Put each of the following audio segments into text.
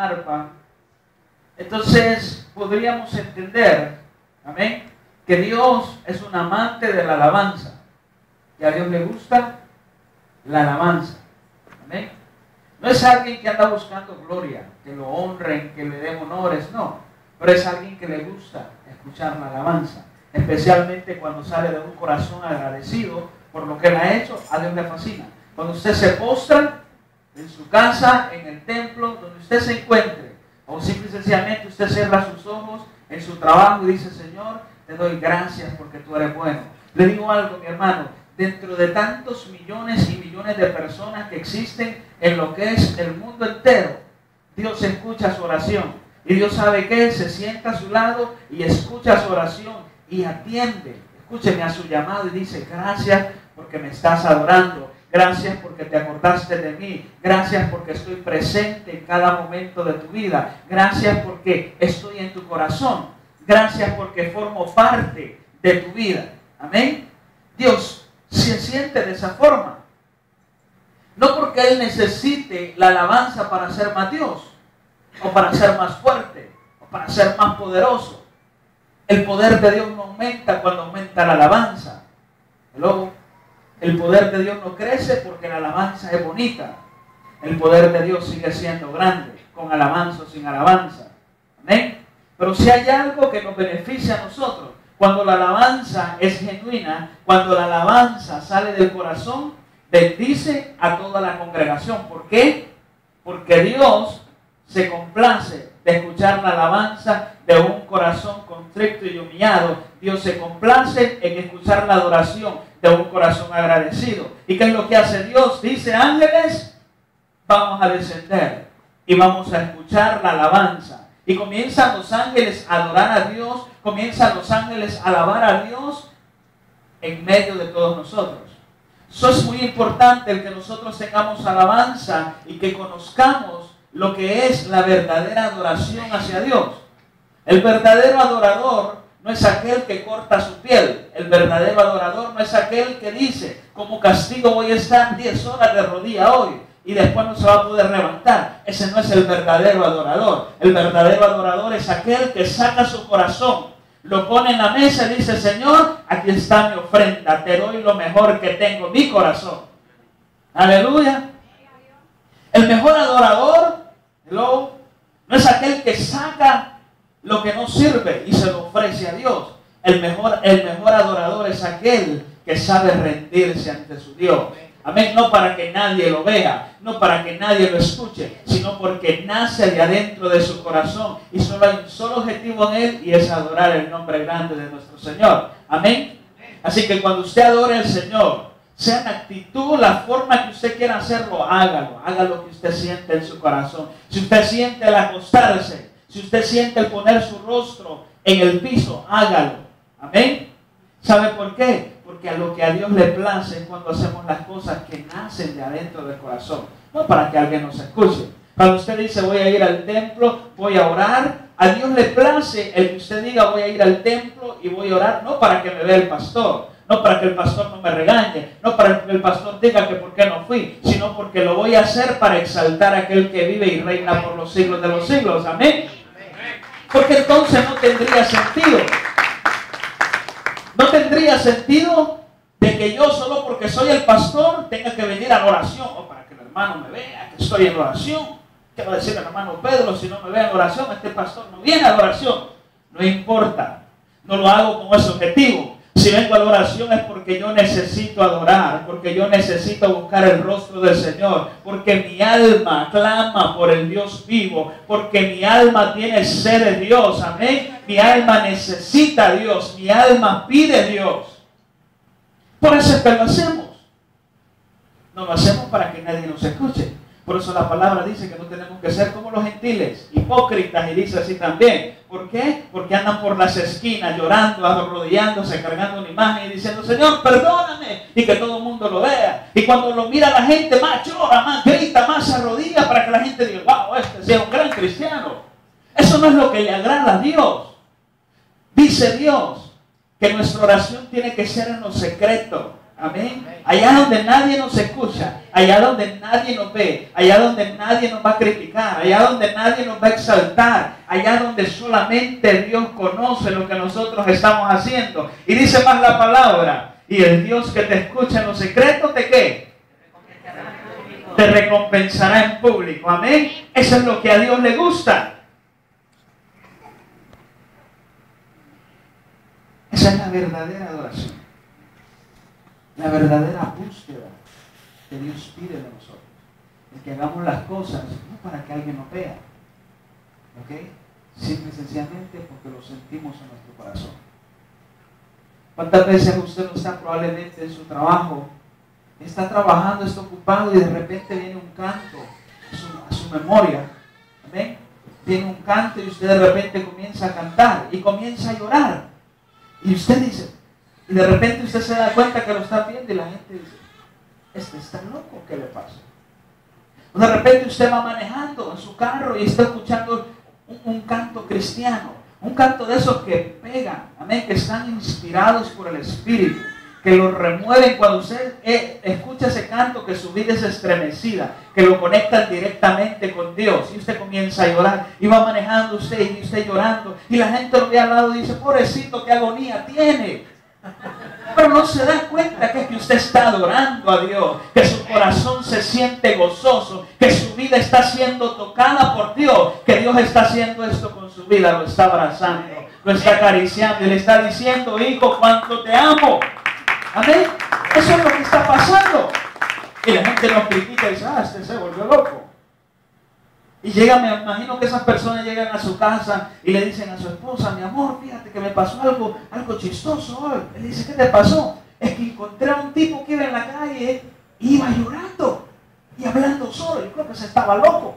arpa, entonces podríamos entender, amén, que Dios es un amante de la alabanza. Que a Dios le gusta la alabanza. Amén. No es alguien que anda buscando gloria, que lo honren, que le den honores, no. Pero es alguien que le gusta escuchar la alabanza. Especialmente cuando sale de un corazón agradecido por lo que él ha hecho, a Dios le fascina. Cuando usted se postra en su casa, en el templo, donde usted se encuentre, o simple y sencillamente usted cierra sus ojos en su trabajo y dice, Señor, te doy gracias porque tú eres bueno. Le digo algo, mi hermano, dentro de tantos millones y millones de personas que existen en lo que es el mundo entero, Dios escucha su oración. Y Dios sabe que Él se sienta a su lado y escucha su oración y atiende. Escúcheme a su llamado y dice, gracias porque me estás adorando. Gracias porque te acordaste de mí. Gracias porque estoy presente en cada momento de tu vida. Gracias porque estoy en tu corazón. Gracias porque formo parte de tu vida. Amén. Dios se siente de esa forma. No porque Él necesite la alabanza para ser más Dios, o para ser más fuerte, o para ser más poderoso. El poder de Dios no aumenta cuando aumenta la alabanza. Luego, el poder de Dios no crece porque la alabanza es bonita. El poder de Dios sigue siendo grande, con alabanza o sin alabanza. Amén. Pero si hay algo que nos beneficia a nosotros, cuando la alabanza es genuina, cuando la alabanza sale del corazón, bendice a toda la congregación. ¿Por qué? Porque Dios se complace de escuchar la alabanza de un corazón contrito y humillado. Dios se complace en escuchar la adoración de un corazón agradecido. ¿Y qué es lo que hace Dios? Dice, ángeles, vamos a descender y vamos a escuchar la alabanza. Y comienzan los ángeles a adorar a Dios, comienzan los ángeles a alabar a Dios en medio de todos nosotros. Eso es muy importante, el que nosotros tengamos alabanza y que conozcamos lo que es la verdadera adoración hacia Dios. El verdadero adorador no es aquel que corta su piel. El verdadero adorador no es aquel que dice, como castigo voy a estar 10 horas de rodilla hoy y después no se va a poder levantar. Ese no es el verdadero adorador. El verdadero adorador es aquel que saca su corazón, lo pone en la mesa y dice, Señor, aquí está mi ofrenda, te doy lo mejor que tengo, mi corazón. Aleluya. El mejor adorador, no es aquel que saca lo que no sirve y se lo ofrece a Dios. El mejor adorador es aquel que sabe rendirse ante su Dios. Amén. No para que nadie lo vea, no para que nadie lo escuche, sino porque nace de adentro de su corazón y solo hay un solo objetivo en él y es adorar el nombre grande de nuestro Señor. Amén. Así que cuando usted adore al Señor, sea en actitud, la forma que usted quiera hacerlo, hágalo. Haga lo que usted siente en su corazón. Si usted siente el acostarse, si usted siente el poner su rostro en el piso, hágalo. Amén. ¿Sabe por qué? Porque a lo que a Dios le place es cuando hacemos las cosas que nacen de adentro del corazón. No para que alguien nos escuche. Cuando usted dice voy a ir al templo, voy a orar, a Dios le place el que usted diga voy a ir al templo y voy a orar, no para que me vea el pastor, no para que el pastor no me regañe, no para que el pastor diga que por qué no fui, sino porque lo voy a hacer para exaltar a aquel que vive y reina por los siglos de los siglos. Amén. Porque entonces no tendría sentido. No tendría sentido de que yo solo porque soy el pastor tenga que venir a la oración, o para que el hermano me vea que estoy en oración. ¿Qué va a decir el hermano Pedro si no me ve en oración? Este pastor no viene a la oración. No importa, no lo hago con ese objetivo. Si vengo a la oración es porque yo necesito adorar, porque yo necesito buscar el rostro del Señor, porque mi alma clama por el Dios vivo, porque mi alma tiene sed de Dios, amén. Mi alma necesita a Dios, mi alma pide a Dios. Por eso es que lo hacemos. No lo hacemos para que nadie nos escuche. Por eso la palabra dice que no tenemos que ser como los gentiles, hipócritas, y dice así también. ¿Por qué? Porque andan por las esquinas llorando, arrodillándose, cargando una imagen y diciendo, Señor, perdóname, y que todo el mundo lo vea. Y cuando lo mira la gente, más llora, más grita, más se arrodilla para que la gente diga, wow, este sea un gran cristiano. Eso no es lo que le agrada a Dios. Dice Dios que nuestra oración tiene que ser en lo secreto. Amén. Allá donde nadie nos escucha, allá donde nadie nos ve, allá donde nadie nos va a criticar, allá donde nadie nos va a exaltar, allá donde solamente Dios conoce lo que nosotros estamos haciendo. Y dice más la palabra, y el Dios que te escucha en los secretos, ¿de qué? Te recompensará en público. Amén. Eso es lo que a Dios le gusta. Esa es la verdadera adoración. La verdadera búsqueda que Dios pide de nosotros. El que hagamos las cosas no para que alguien nos vea. ¿Ok? Simple y sencillamente porque lo sentimos en nuestro corazón. ¿Cuántas veces usted no está probablemente en su trabajo? Está trabajando, está ocupado y de repente viene un canto a su memoria. ¿Amén? Viene un canto y usted de repente comienza a cantar y comienza a llorar. Y usted dice, y de repente usted se da cuenta que lo está viendo y la gente dice, este está loco, ¿qué le pasa? O de repente usted va manejando en su carro y está escuchando un canto cristiano, un canto de esos que pegan, amén, que están inspirados por el Espíritu, que lo remueven cuando usted escucha ese canto, que su vida es estremecida, que lo conectan directamente con Dios y usted comienza a llorar y va manejando usted y usted llorando y la gente lo ve al lado y dice, pobrecito, qué agonía tiene. Pero no se da cuenta que es que usted está adorando a Dios, que su corazón se siente gozoso, que su vida está siendo tocada por Dios, que Dios está haciendo esto con su vida, lo está abrazando, lo está acariciando y le está diciendo, hijo, cuánto te amo. Amén. Eso es lo que está pasando. Y la gente nos critica y dice, este se volvió loco. Y llega, me imagino que esas personas llegan a su casa y le dicen a su esposa, mi amor, fíjate que me pasó algo chistoso hoy. Él dice, ¿qué te pasó? Es que encontré a un tipo que iba en la calle y iba llorando y hablando solo. Yo creo que se estaba loco.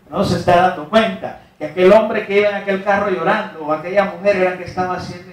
No se está dando cuenta que aquel hombre que iba en aquel carro llorando o aquella mujer era la que estaba haciendo